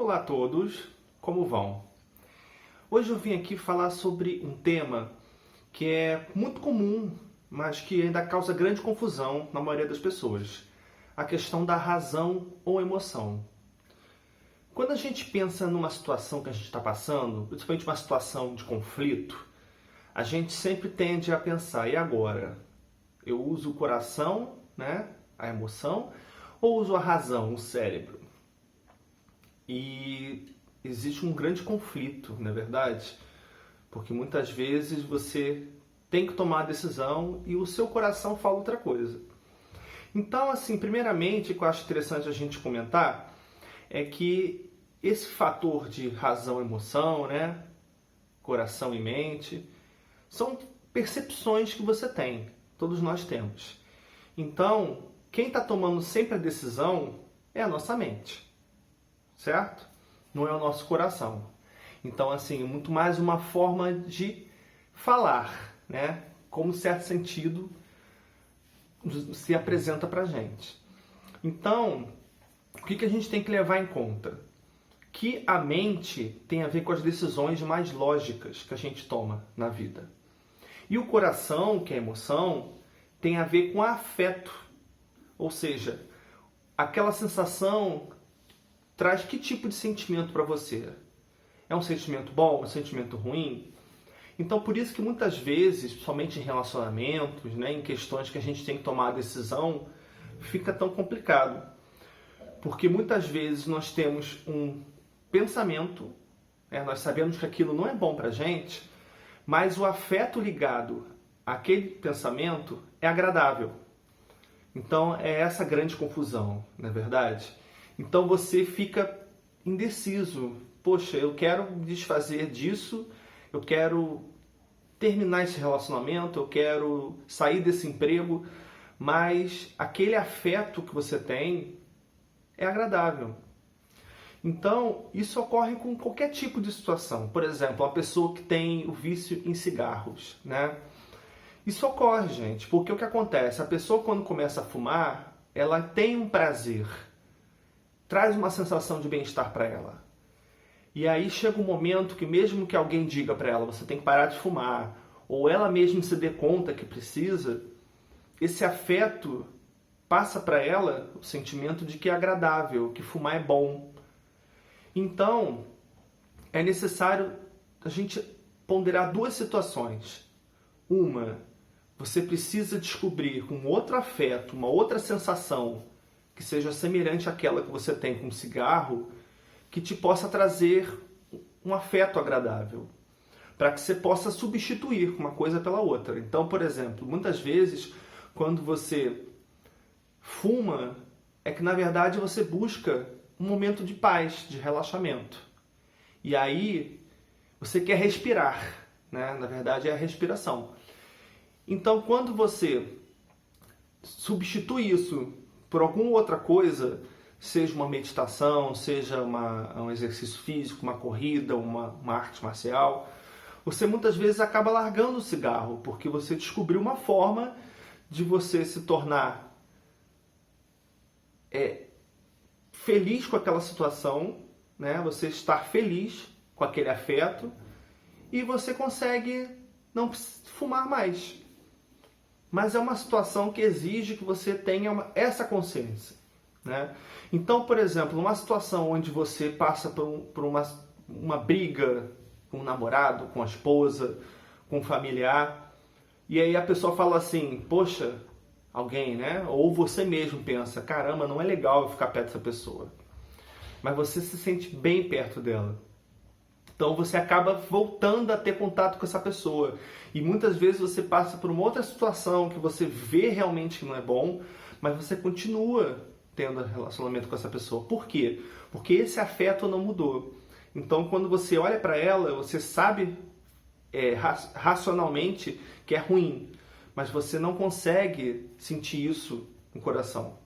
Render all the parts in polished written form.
Olá a todos, como vão? Hoje eu vim aqui falar sobre um tema que é muito comum, mas que ainda causa grande confusão na maioria das pessoas. A questão da razão ou emoção. Quando a gente pensa numa situação que a gente está passando, principalmente uma situação de conflito, a gente sempre tende a pensar, e agora? Eu uso o coração, né, a emoção, ou uso a razão, o cérebro? E existe um grande conflito, não é verdade? Porque muitas vezes você tem que tomar a decisão e o seu coração fala outra coisa. Então, assim, primeiramente, o que eu acho interessante a gente comentar é que esse fator de razão e emoção, né, coração e mente, são percepções que você tem, todos nós temos. Então, quem está tomando sempre a decisão é a nossa mente. Certo? Não é o nosso coração. Então, assim, muito mais uma forma de falar, né? Como certo sentido se apresenta pra gente. Então, o que a gente tem que levar em conta? Que a mente tem a ver com as decisões mais lógicas que a gente toma na vida. E o coração, que é a emoção, tem a ver com afeto. Ou seja, aquela sensação traz que tipo de sentimento para você? É um sentimento bom? Um sentimento ruim? Então, por isso que muitas vezes, somente em relacionamentos, né, em questões que a gente tem que tomar a decisão, fica tão complicado. Porque muitas vezes nós temos um pensamento, né, nós sabemos que aquilo não é bom para a gente, mas o afeto ligado àquele pensamento é agradável. Então, é essa grande confusão, não é verdade? Então você fica indeciso. Poxa, eu quero me desfazer disso, eu quero terminar esse relacionamento, eu quero sair desse emprego, mas aquele afeto que você tem é agradável. Então, isso ocorre com qualquer tipo de situação. Por exemplo, uma pessoa que tem o vício em cigarros, né? Isso ocorre, gente, porque o que acontece? A pessoa, quando começa a fumar, ela tem um prazer, traz uma sensação de bem-estar para ela. E aí chega um momento que mesmo que alguém diga para ela, você tem que parar de fumar, ou ela mesma se dê conta que precisa, esse afeto passa para ela o sentimento de que é agradável, que fumar é bom. Então, é necessário a gente ponderar duas situações. Uma, você precisa descobrir um outro afeto, uma outra sensação que seja semelhante àquela que você tem com o cigarro, que te possa trazer um afeto agradável, para que você possa substituir uma coisa pela outra. Então, por exemplo, muitas vezes, quando você fuma, é que na verdade você busca um momento de paz, de relaxamento. E aí, você quer respirar, né? Na verdade é a respiração. Então, quando você substitui isso por alguma outra coisa, seja uma meditação, seja um exercício físico, uma corrida, uma arte marcial, você muitas vezes acaba largando o cigarro, porque você descobriu uma forma de você se tornar feliz com aquela situação, né? Você estar feliz com aquele afeto e você consegue não fumar mais. Mas é uma situação que exige que você tenha essa consciência, né? Então, por exemplo, uma situação onde você passa por uma briga com o namorado, com a esposa, com um familiar, e aí a pessoa fala assim, poxa, alguém, né? Ou você mesmo pensa, caramba, não é legal eu ficar perto dessa pessoa. Mas você se sente bem perto dela. Então você acaba voltando a ter contato com essa pessoa. E muitas vezes você passa por uma outra situação que você vê realmente que não é bom, mas você continua tendo relacionamento com essa pessoa. Por quê? Porque esse afeto não mudou. Então quando você olha para ela, você sabe racionalmente que é ruim, mas você não consegue sentir isso no coração,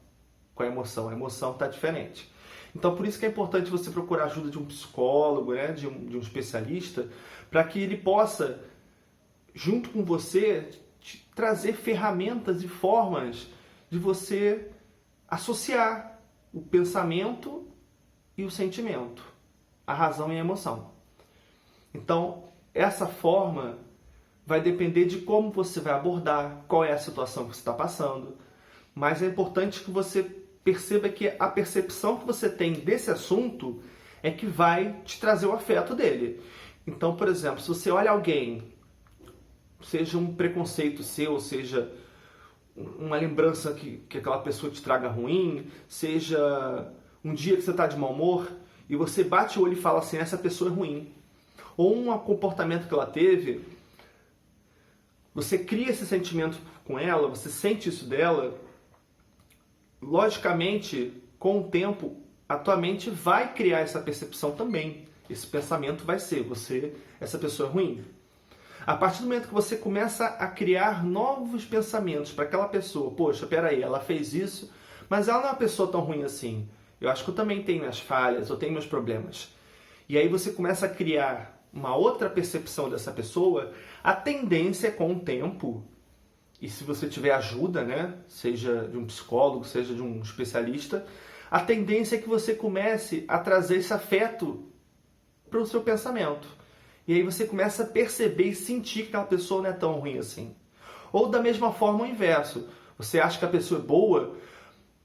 com a emoção. A emoção está diferente. Então, por isso que é importante você procurar a ajuda de um psicólogo, né, de um especialista, para que ele possa, junto com você, te trazer ferramentas e formas de você associar o pensamento e o sentimento. a razão e a emoção. Então, essa forma vai depender de como você vai abordar, qual é a situação que você está passando, mas é importante que você perceba que a percepção que você tem desse assunto é que vai te trazer o afeto dele. Então, por exemplo, se você olha alguém, seja um preconceito seu, seja uma lembrança que aquela pessoa te traga ruim, seja um dia que você está de mau humor, e você bate o olho e fala assim, essa pessoa é ruim. Ou um comportamento que ela teve, você cria esse sentimento com ela, você sente isso dela, logicamente, com o tempo, a tua mente vai criar essa percepção também. Esse pensamento vai ser, essa pessoa é ruim. A partir do momento que você começa a criar novos pensamentos para aquela pessoa, poxa, peraí, ela fez isso, mas ela não é uma pessoa tão ruim assim. Eu acho que eu também tenho minhas falhas, eu tenho meus problemas. E aí você começa a criar uma outra percepção dessa pessoa, a tendência com o tempo, e se você tiver ajuda, né, seja de um psicólogo, seja de um especialista, a tendência é que você comece a trazer esse afeto para o seu pensamento. E aí você começa a perceber e sentir que aquela pessoa não é tão ruim assim. Ou da mesma forma o inverso. Você acha que a pessoa é boa,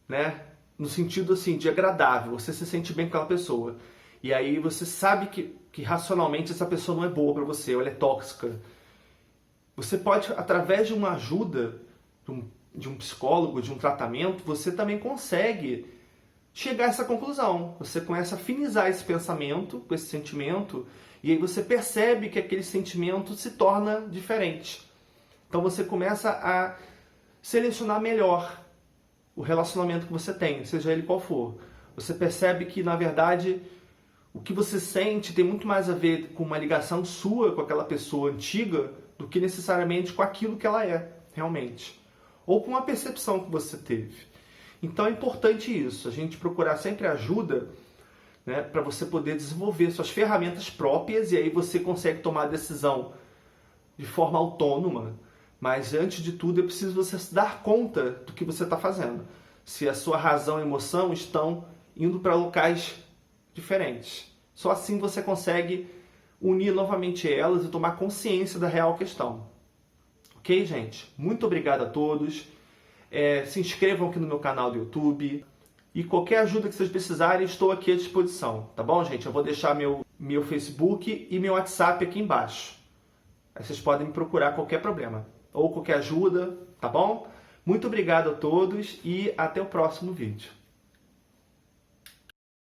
né, no sentido assim, de agradável, você se sente bem com aquela pessoa. E aí você sabe que racionalmente essa pessoa não é boa para você, ou ela é tóxica. Você pode, através de uma ajuda, de um psicólogo, de um tratamento, você também consegue chegar a essa conclusão. Você começa a afinizar esse pensamento com esse sentimento, e aí você percebe que aquele sentimento se torna diferente. Então você começa a selecionar melhor o relacionamento que você tem, seja ele qual for. Você percebe que, na verdade, o que você sente tem muito mais a ver com uma ligação sua com aquela pessoa antiga do que necessariamente com aquilo que ela é, realmente. Ou com a percepção que você teve. Então é importante isso, a gente procurar sempre ajuda, né, para você poder desenvolver suas ferramentas próprias, e aí você consegue tomar a decisão de forma autônoma. Mas antes de tudo é preciso você se dar conta do que você está fazendo. Se a sua razão e emoção estão indo para locais diferentes. Só assim você consegue unir novamente elas e tomar consciência da real questão. Ok, gente? Muito obrigado a todos. Se inscrevam aqui no meu canal do YouTube. E qualquer ajuda que vocês precisarem, estou aqui à disposição. Tá bom, gente? Eu vou deixar meu Facebook e meu WhatsApp aqui embaixo. Aí vocês podem me procurar qualquer problema. Ou qualquer ajuda, tá bom? Muito obrigado a todos e até o próximo vídeo.